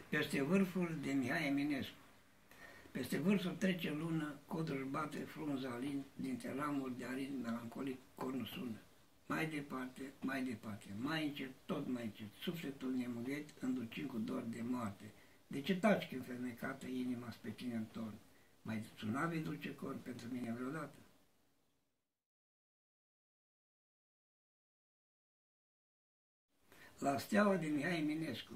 Peste vârful de Mihai Eminescu. Peste vârful trece lună, codul își bate frunza alin, dintre ramuri de arin melancolic cornul sună. Mai departe, mai încet, tot mai încet, sufletul nemughet îndulcit cu dor de moarte. De ce taci când fermecată inima spre tine întorn? Mai sunavi dulce cor pentru mine vreodată? La steaua de Mihai Eminescu.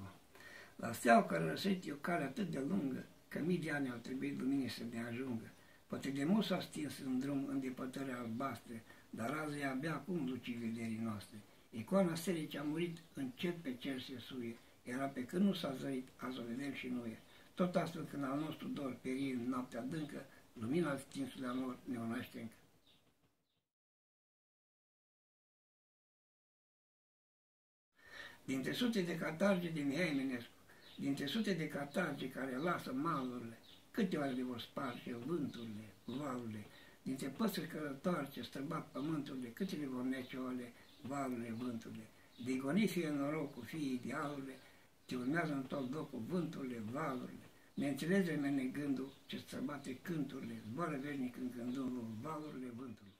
La steaua care răsărit e o cale atât de lungă, că mii de ani au trebuit luminii să ne ajungă. Poate de mult s-a stins în drum în depărtări albastre, dar azi e abia acum lucii vederii noastre. Icoana stelei ce a murit încet pe cer se suie, era pe când nu s-a zărit, azi o vedem și noi. Tot astfel când al nostru dor perie în noaptea adâncă, lumina stinsului al lor ne unește încă. Dintre sute de catarge de Mihai Eminescu, dintre sute de catarge care lasă malurile, câte oare le vor sparge vânturile, valurile, dintre păsări călătoare ce străbat pământurile, câte le vor nece oale, valurile, vânturile. De gonii fie norocul, fie idealurile, ce urmează în tot locul vânturile, valurile. Neînțelegere mene gândul ce străbate cânturile, zboară veșnic în gândul valurile, vânturile.